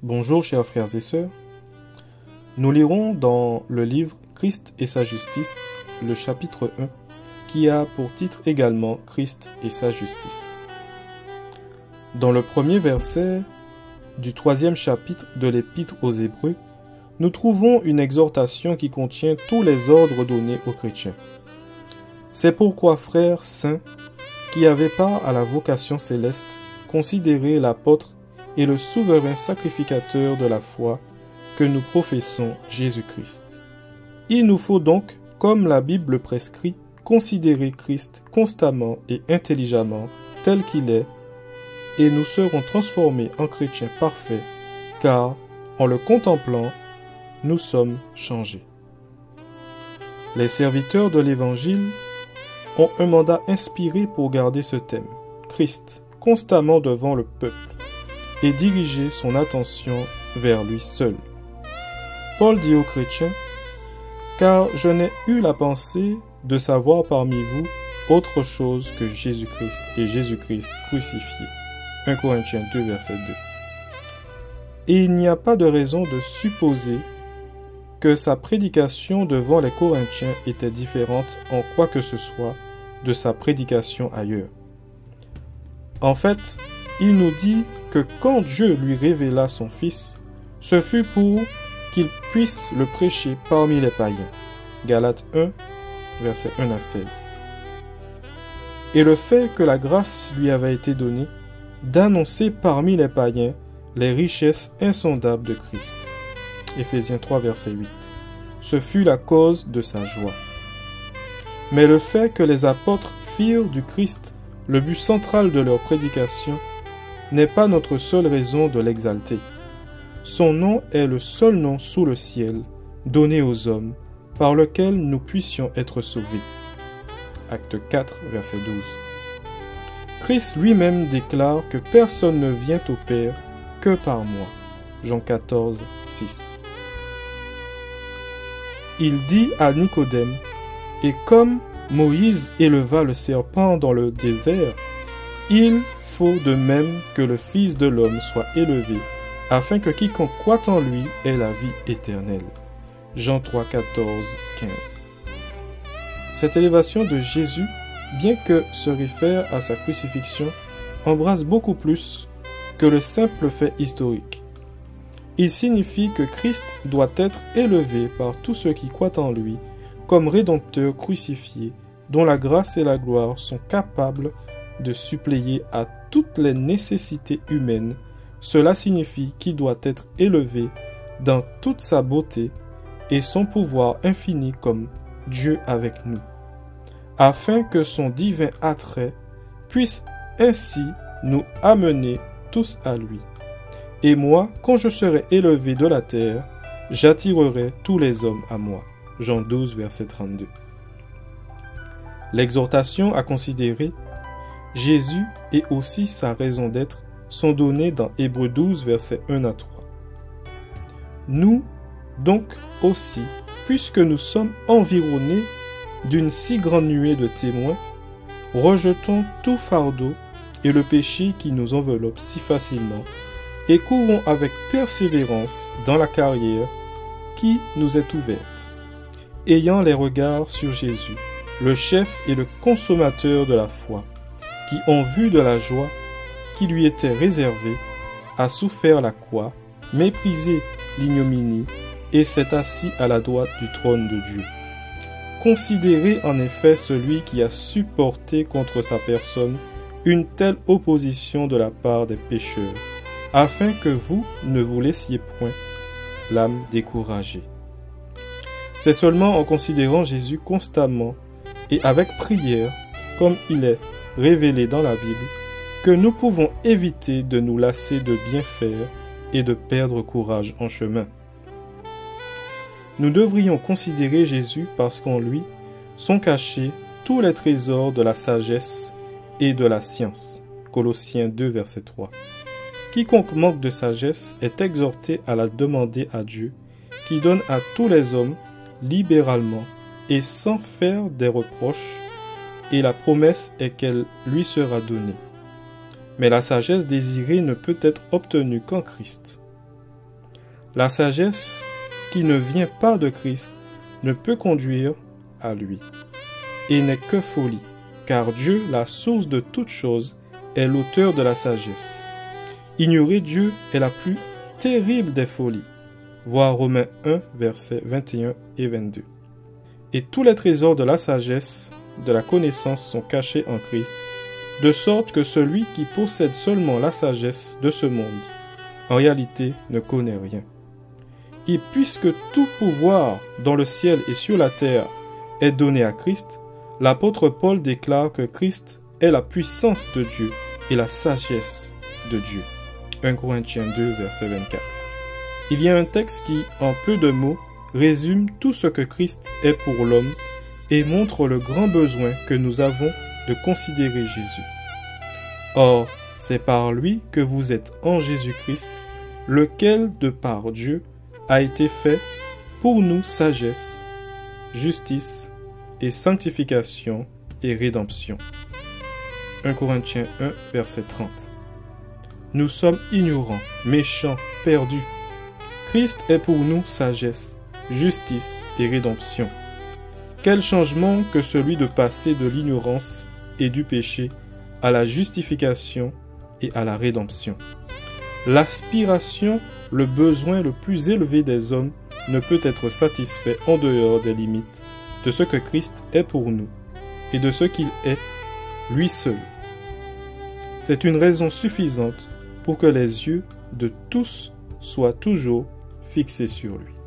Bonjour chers frères et sœurs, nous lirons dans le livre Christ et sa justice, le chapitre 1, qui a pour titre également Christ et sa justice. Dans le premier verset du 3e chapitre de l'Épître aux Hébreux, nous trouvons une exhortation qui contient tous les ordres donnés aux chrétiens. C'est pourquoi, frères saints, qui avaient part à la vocation céleste, considérez l'apôtre et le souverain sacrificateur de la foi que nous professons Jésus-Christ. Il nous faut donc, comme la Bible le prescrit, considérer Christ constamment et intelligemment tel qu'il est, et nous serons transformés en chrétiens parfaits, car, en le contemplant, nous sommes changés. Les serviteurs de l'Évangile ont un mandat inspiré pour garder ce thème, Christ, constamment devant le peuple, et diriger son attention vers lui seul. Paul dit aux chrétiens, « Car je n'ai eu la pensée de savoir parmi vous autre chose que Jésus-Christ et Jésus-Christ crucifié. » 1 Corinthiens 2, verset 2. Et il n'y a pas de raison de supposer que sa prédication devant les Corinthiens était différente en quoi que ce soit de sa prédication ailleurs. En fait, il nous dit que quand Dieu lui révéla son Fils, ce fut pour qu'il puisse le prêcher parmi les païens. Galates 1, versets 1 à 16. Et le fait que la grâce lui avait été donnée d'annoncer parmi les païens les richesses insondables de Christ. Éphésiens 3, verset 8. Ce fut la cause de sa joie. Mais le fait que les apôtres firent du Christ le but central de leur prédication n'est pas notre seule raison de l'exalter. Son nom est le seul nom sous le ciel, donné aux hommes, par lequel nous puissions être sauvés. Acte 4, verset 12. Christ lui-même déclare que personne ne vient au Père que par moi. Jean 14, 6. Il dit à Nicodème, « Et comme Moïse éleva le serpent dans le désert, il faut de même que le Fils de l'homme soit élevé, afin que quiconque croit en lui ait la vie éternelle. » Jean 3, 14, 15. Cette élévation de Jésus, bien que se réfère à sa crucifixion, embrasse beaucoup plus que le simple fait historique. Il signifie que Christ doit être élevé par tous ceux qui croient en lui, comme Rédempteur crucifié, dont la grâce et la gloire sont capables de suppléer à toutes les nécessités humaines. Cela signifie qu'il doit être élevé dans toute sa beauté et son pouvoir infini comme Dieu avec nous, afin que son divin attrait puisse ainsi nous amener tous à lui. Et moi, quand je serai élevé de la terre, j'attirerai tous les hommes à moi. Jean 12, verset 32. L'exhortation à considérer Jésus et aussi sa raison d'être sont données dans Hébreux 12, versets 1 à 3. Nous, donc aussi, puisque nous sommes environnés d'une si grande nuée de témoins, rejetons tout fardeau et le péché qui nous enveloppe si facilement, et courons avec persévérance dans la carrière qui nous est ouverte, ayant les regards sur Jésus, le chef et le consommateur de la foi, qui, en vue de la joie qui lui était réservée, a souffert la croix, méprisé l'ignominie, et s'est assis à la droite du trône de Dieu. Considérez en effet celui qui a supporté contre sa personne une telle opposition de la part des pécheurs, afin que vous ne vous laissiez point l'âme découragée. C'est seulement en considérant Jésus constamment et avec prière, comme il est révélé dans la Bible, que nous pouvons éviter de nous lasser de bien faire et de perdre courage en chemin. Nous devrions considérer Jésus parce qu'en lui sont cachés tous les trésors de la sagesse et de la science. Colossiens 2, verset 3. Quiconque manque de sagesse est exhorté à la demander à Dieu, qui donne à tous les hommes libéralement et sans faire des reproches, et la promesse est qu'elle lui sera donnée. Mais la sagesse désirée ne peut être obtenue qu'en Christ. La sagesse qui ne vient pas de Christ ne peut conduire à lui, et n'est que folie, car Dieu, la source de toutes choses, est l'auteur de la sagesse. Ignorer Dieu est la plus terrible des folies. Voir Romains 1, versets 21 et 22. Et tous les trésors de la sagesse, de la connaissance sont cachés en Christ, de sorte que celui qui possède seulement la sagesse de ce monde, en réalité ne connaît rien. Et puisque tout pouvoir dans le ciel et sur la terre est donné à Christ, l'apôtre Paul déclare que Christ est la puissance de Dieu et la sagesse de Dieu. 1 Corinthiens 2, verset 24. Il y a un texte qui, en peu de mots, résume tout ce que Christ est pour l'homme et montre le grand besoin que nous avons de considérer Jésus. Or, c'est par lui que vous êtes en Jésus-Christ, lequel, de par Dieu, a été fait pour nous sagesse, justice et sanctification et rédemption. 1 Corinthiens 1, verset 30. Nous sommes ignorants, méchants, perdus. Christ est pour nous sagesse, justice et rédemption. Quel changement que celui de passer de l'ignorance et du péché à la justification et à la rédemption. L'aspiration, le besoin le plus élevé des hommes ne peut être satisfait en dehors des limites de ce que Christ est pour nous et de ce qu'il est, lui seul. C'est une raison suffisante pour que les yeux de tous soient toujours fixés sur lui.